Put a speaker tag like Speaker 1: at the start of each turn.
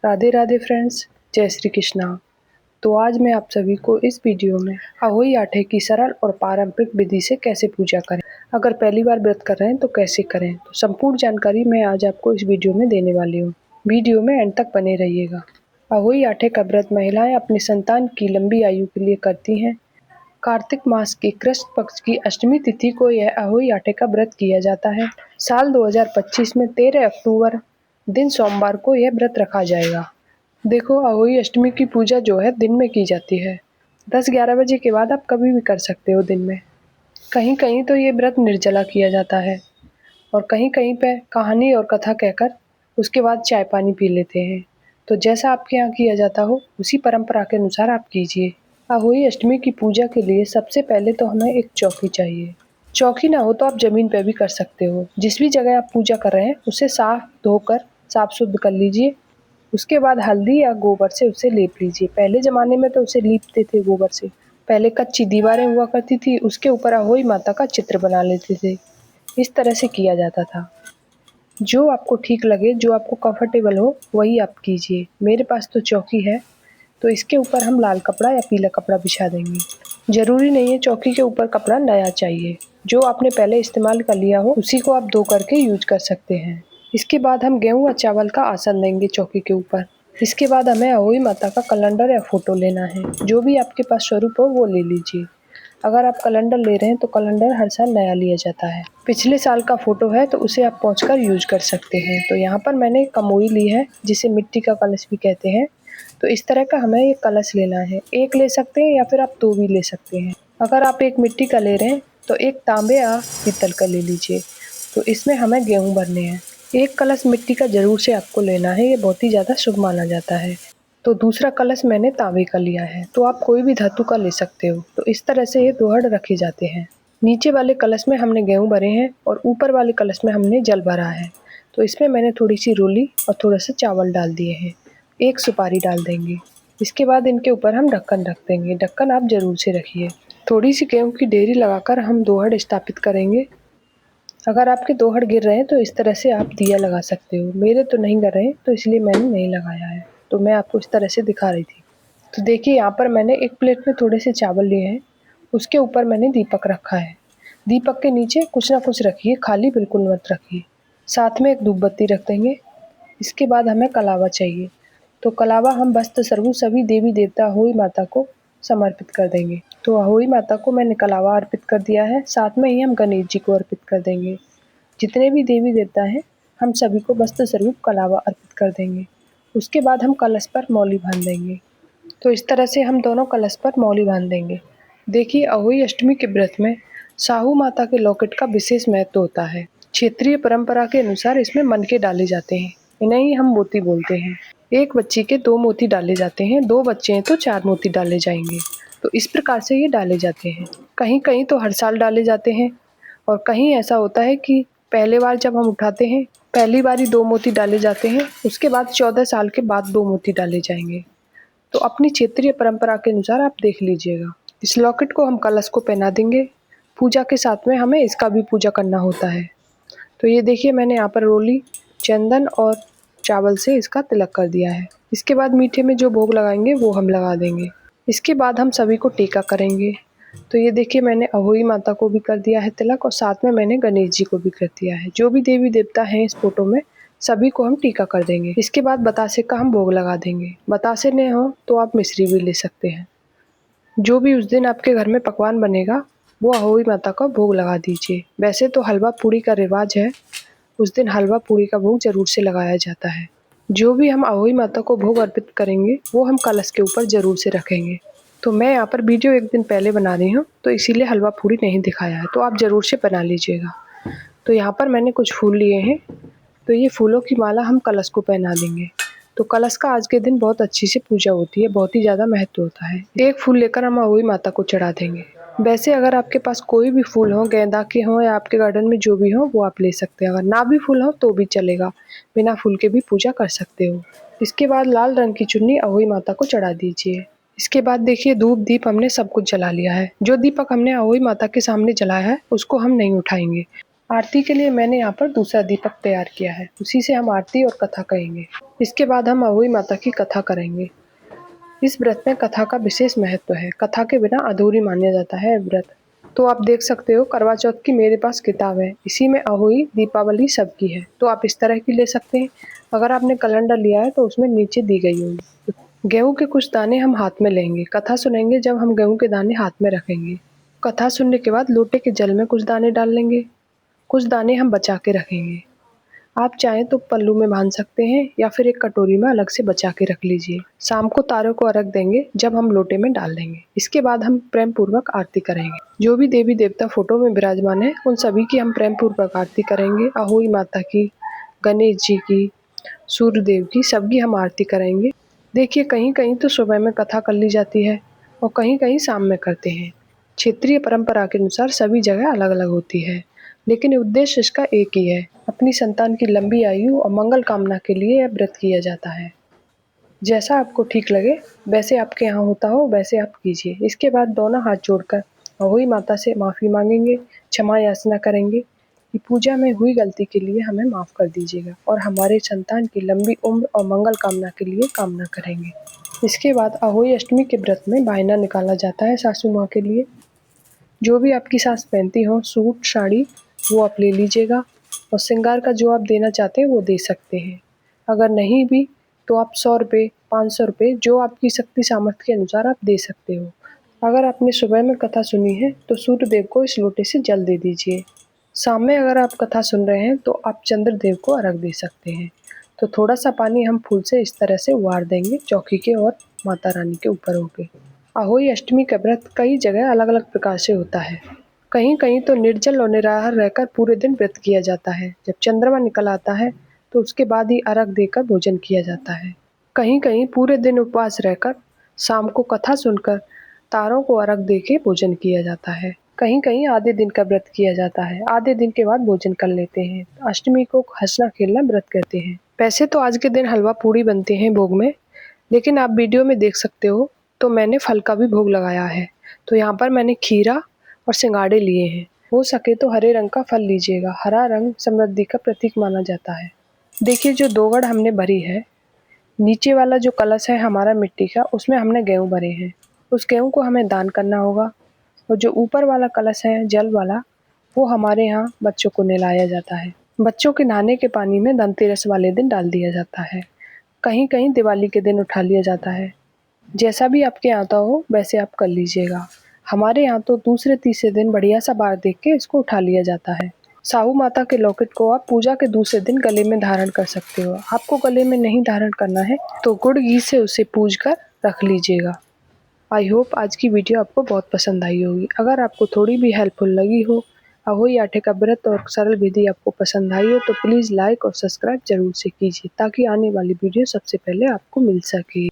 Speaker 1: Radhe Radhe friends, जय श्री कृष्णा। तो आज मैं आप सभी को इस वीडियो में अहोई आठे की सरल और पारंपरिक विधि से कैसे पूजा करें, अगर पहली बार व्रत कर रहे हैं तो कैसे करें, तो संपूर्ण जानकारी मैं आज आपको इस वीडियो में देने वाली हूँ। वीडियो में अंत तक बने रहिएगा। अहोई आठे का व्रत महिलाएं अपनी संतान की लंबी आयु के लिए करती हैं। कार्तिक मास की कृष्ण पक्ष की अष्टमी तिथि को यह अहोई आटे का व्रत किया जाता है। साल 2025 में 13 अक्टूबर दिन सोमवार को यह व्रत रखा जाएगा। देखो, अहोई अष्टमी की पूजा जो है दिन में की जाती है। 10-11 बजे के बाद आप कभी भी कर सकते हो दिन में। कहीं कहीं तो ये व्रत निर्जला किया जाता है और कहीं कहीं पे कहानी और कथा कहकर उसके बाद चाय पानी पी लेते हैं। तो जैसा आपके यहाँ किया जाता हो उसी परंपरा के अनुसार आप कीजिए। अहोई अष्टमी की पूजा के लिए सबसे पहले तो हमें एक चौकी चाहिए। चौकी ना हो तो आप जमीन पे भी कर सकते हो। जिस भी जगह आप पूजा कर रहे हैं उसे साफ धोकर साफ शुद्ध कर लीजिए। उसके बाद हल्दी या गोबर से उसे लेप लीजिए। पहले ज़माने में तो उसे लीपते थे गोबर से। पहले कच्ची दीवारें हुआ करती थी, उसके ऊपर अहोई माता का चित्र बना लेते थे। इस तरह से किया जाता था। जो आपको ठीक लगे, जो आपको कंफर्टेबल हो वही आप कीजिए। मेरे पास तो चौकी है तो इसके ऊपर हम लाल कपड़ा या पीला कपड़ा बिछा देंगे। ज़रूरी नहीं है चौकी के ऊपर कपड़ा नया चाहिए। जो आपने पहले इस्तेमाल कर लिया हो उसी को आप धो करके यूज कर सकते हैं। इसके बाद हम गेहूँ और चावल का आसन देंगे चौकी के ऊपर। इसके बाद हमें अहोई माता का कैलेंडर या फोटो लेना है। जो भी आपके पास स्वरूप हो वो ले लीजिए। अगर आप कैलेंडर ले रहे हैं तो कैलेंडर हर साल नया लिया जाता है। पिछले साल का फोटो है तो उसे आप पोंछकर यूज कर सकते हैं। तो यहाँ पर मैंने कमोई ली है जिसे मिट्टी का कलश भी कहते हैं। तो इस तरह का हमें ये कलश लेना है। एक ले सकते हैं या फिर आप दो भी ले सकते हैं। अगर आप एक मिट्टी का ले रहे हैं तो एक तांबे या पीतल का ले लीजिए। तो इसमें हमें गेहूँ भरने हैं। एक कलश मिट्टी का जरूर से आपको लेना है, ये बहुत ही ज़्यादा शुभ माना जाता है। तो दूसरा कलश मैंने तांबे का लिया है। तो आप कोई भी धातु का ले सकते हो। तो इस तरह से ये दोहड़ रखे जाते हैं। नीचे वाले कलश में हमने गेहूँ भरे हैं और ऊपर वाले कलश में हमने जल भरा है। तो इसमें मैंने थोड़ी सी रोली और थोड़ा सा चावल डाल दिए हैं। एक सुपारी डाल देंगे। इसके बाद इनके ऊपर हम ढक्कन रख देंगे। ढक्कन आप जरूर से रखिए। थोड़ी सी गेहूँ की ढेरी लगाकर हम दोहड़ स्थापित करेंगे। अगर आपके दोहड़ गिर रहे हैं तो इस तरह से आप दिया लगा सकते हो। मेरे तो नहीं गिर रहे तो इसलिए मैंने नहीं लगाया है। तो मैं आपको इस तरह से दिखा रही थी। तो देखिए, यहाँ पर मैंने एक प्लेट में थोड़े से चावल लिए हैं। उसके ऊपर मैंने दीपक रखा है। दीपक के नीचे कुछ ना कुछ रखिए, खाली बिल्कुल मत रखिए। साथ में एक धूप बत्ती रख देंगे। इसके बाद हमें कलावा चाहिए। तो कलावा हम वस्त्र सर्वू सभी देवी देवता अहोई माता को समर्पित कर देंगे। तो अहोई माता को मैंने कलावा अर्पित कर दिया है। साथ में ही हम गणेश जी को अर्पित कर देंगे। जितने भी देवी देवता हैं हम सभी को वस्त्र स्वरूप कलावा अर्पित कर देंगे। उसके बाद हम कलश पर मौली बांध देंगे। तो इस तरह से हम दोनों कलश पर मौली बांध देंगे। देखिए, अहोई अष्टमी के व्रत में साहू माता के लॉकेट का विशेष महत्व होता है। क्षेत्रीय परंपरा के अनुसार इसमें मनके डाले जाते हैं। इन्हें ही हम मोती बोलते हैं। एक बच्ची के 2 मोती डाले जाते हैं, 2 बच्चे हैं तो 4 मोती डाले जाएंगे। तो इस प्रकार से ये डाले जाते हैं। कहीं कहीं तो हर साल डाले जाते हैं और कहीं ऐसा होता है कि पहले बार जब हम उठाते हैं पहली बार ही 2 मोती डाले जाते हैं। उसके बाद 14 साल के बाद 2 मोती डाले जाएंगे। तो अपनी क्षेत्रीय परंपरा के अनुसार आप देख लीजिएगा। इस लॉकेट को हम कलश को पहना देंगे। पूजा के साथ में हमें इसका भी पूजा करना होता है। तो ये देखिए, मैंने यहाँ पर रोली, चंदन और चावल से इसका तिलक कर दिया है। इसके बाद मीठे में जो भोग लगाएंगे वो हम लगा देंगे। इसके बाद हम सभी को टीका करेंगे। तो ये देखिए, मैंने अहोई माता को भी कर दिया है तिलक और साथ में मैंने गणेश जी को भी कर दिया है। जो भी देवी देवता हैं इस फोटो में सभी को हम टीका कर देंगे। इसके बाद बतासे का हम भोग लगा देंगे। बतासे नहीं हो तो आप मिश्री भी ले सकते हैं। जो भी उस दिन आपके घर में पकवान बनेगा वो अहोई माता का भोग लगा दीजिए। वैसे तो हलवा पूड़ी का रिवाज है, उस दिन हलवा पूड़ी का भोग जरूर से लगाया जाता है। जो भी हम अहोई माता को भोग अर्पित करेंगे वो हम कलश के ऊपर जरूर से रखेंगे। तो मैं यहाँ पर वीडियो एक दिन पहले बना रही हूँ तो इसीलिए हलवा पूड़ी नहीं दिखाया है। तो आप जरूर से बना लीजिएगा। तो यहाँ पर मैंने कुछ फूल लिए हैं। तो ये फूलों की माला हम कलश को पहना देंगे। तो कलश का आज के दिन बहुत अच्छी से पूजा होती है, बहुत ही ज़्यादा महत्व होता है। एक फूल लेकर हम अहोई माता को चढ़ा देंगे। वैसे अगर आपके पास कोई भी फूल हो, गेंदा के हों या आपके गार्डन में जो भी हो वो आप ले सकते हैं। अगर ना भी फूल हो तो भी चलेगा, बिना फूल के भी पूजा कर सकते हो। इसके बाद लाल रंग की चुन्नी अहोई माता को चढ़ा दीजिए। इसके बाद देखिए, धूप दीप हमने सब कुछ जला लिया है। जो दीपक हमने अहोई माता के सामने जलाया है उसको हम नहीं उठाएंगे। आरती के लिए मैंने यहाँ पर दूसरा दीपक तैयार किया है, उसी से हम आरती और कथा कहेंगे। इसके बाद हम अहोई माता की कथा करेंगे। इस व्रत में कथा का विशेष महत्व है। कथा के बिना अधूरी माना जाता है व्रत। तो आप देख सकते हो करवा चौथ की मेरे पास किताब है, इसी में अहोई दीपावली सबकी है, तो आप इस तरह की ले सकते हैं। अगर आपने कैलेंडर लिया है तो उसमें नीचे दी गई होगी। गेहूं के कुछ दाने हम हाथ में लेंगे। कथा सुनेंगे जब हम गेहूं के दाने हाथ में रखेंगे। कथा सुनने के बाद लोटे के जल में कुछ दाने डाल लेंगे। कुछ दाने हम बचा के रखेंगे। आप चाहें तो पल्लू में बांध सकते हैं या फिर एक कटोरी में अलग से बचा के रख लीजिए। शाम को तारों को अर्घ देंगे जब हम लोटे में डाल देंगे। इसके बाद हम प्रेम पूर्वक आरती करेंगे। जो भी देवी देवता फोटो में विराजमान है उन सभी की हम प्रेम पूर्वक आरती करेंगे। अहोई माता की, गणेश जी की, सूर्य देव की, सबकी हम आरती करेंगे। देखिए कहीं कहीं तो सुबह में कथा कर ली जाती है और कहीं कहीं शाम में करते हैं। क्षेत्रीय परंपरा के अनुसार सभी जगह अलग अलग होती है, लेकिन उद्देश्य इसका एक ही है। अपनी संतान की लंबी आयु और मंगल कामना के लिए यह व्रत किया जाता है। जैसा आपको ठीक लगे, वैसे आपके यहाँ होता हो वैसे आप कीजिए। इसके बाद दोनों हाथ जोड़कर अहोई माता से माफ़ी मांगेंगे, क्षमा याचना करेंगे कि पूजा में हुई गलती के लिए हमें माफ़ कर दीजिएगा और हमारे संतान की लंबी उम्र और मंगल कामना के लिए कामना करेंगे। इसके बाद अहोई अष्टमी के व्रत में वायना निकाला जाता है सासू माँ के लिए। जो भी आपकी सास पहनती हो सूट साड़ी वो आप ले लीजिएगा और श्रृंगार का जो आप देना चाहते हैं वो दे सकते हैं। अगर नहीं भी तो आप 100 रुपये, 500 रुपये जो आपकी शक्ति सामर्थ्य के अनुसार आप दे सकते हो। अगर आपने सुबह में कथा सुनी है तो सूर्य देव को इस लोटे से जल दे दीजिए। शाम में अगर आप कथा सुन रहे हैं तो आप चंद्र देव को अर्घ दे सकते हैं। तो थोड़ा सा पानी हम फूल से इस तरह से उबार देंगे चौकी के और माता रानी के ऊपर होके। अहोई अष्टमी का व्रत कई जगह अलग अलग प्रकार से होता है। कहीं कहीं तो निर्जल और निराहार रहकर पूरे दिन व्रत किया जाता है। जब चंद्रमा निकल आता है तो उसके बाद ही अर्घ देकर भोजन किया जाता है। कहीं कहीं पूरे दिन उपवास रहकर शाम को कथा सुनकर तारों को अर्घ देके भोजन किया जाता है। कहीं कहीं आधे दिन का व्रत किया जाता है, आधे दिन के बाद भोजन कर लेते हैं। अष्टमी को हंसना खेलना व्रत कहते हैं। वैसे तो आज के दिन हलवा पूड़ी बनते हैं भोग में, लेकिन आप वीडियो में देख सकते हो तो मैंने फल का भी भोग लगाया है। तो यहाँ पर मैंने खीरा और सिंगाड़े लिए हैं। हो सके तो हरे रंग का फल लीजिएगा, हरा रंग समृद्धि का प्रतीक माना जाता है। देखिए जो 2 गड़ हमने भरी है, नीचे वाला जो कलश है हमारा मिट्टी का, उसमें हमने गेहूँ भरे हैं। उस गेहूँ को हमें दान करना होगा। और जो ऊपर वाला कलश है जल वाला, वो हमारे यहाँ बच्चों को नहलाया जाता है। बच्चों के नहाने के पानी में धनतेरस वाले दिन डाल दिया जाता है। कहीं कहीं दिवाली के दिन उठा लिया जाता है। जैसा भी आपके आता हो वैसे आप कर लीजिएगा। हमारे यहाँ तो दूसरे तीसरे दिन बढ़िया सा बार देख के इसको उठा लिया जाता है। साहू माता के लॉकेट को आप पूजा के दूसरे दिन गले में धारण कर सकते हो। आपको गले में नहीं धारण करना है तो गुड़ घी से उसे पूज कर रख लीजिएगा। आई होप आज की वीडियो आपको बहुत पसंद आई होगी। अगर आपको थोड़ी भी हेल्पफुल लगी हो, अहोई आटे का व्रत और सरल विधि आपको पसंद आई हो तो प्लीज़ लाइक और सब्सक्राइब जरूर से कीजिए ताकि आने वाली वीडियो सबसे पहले आपको मिल सके।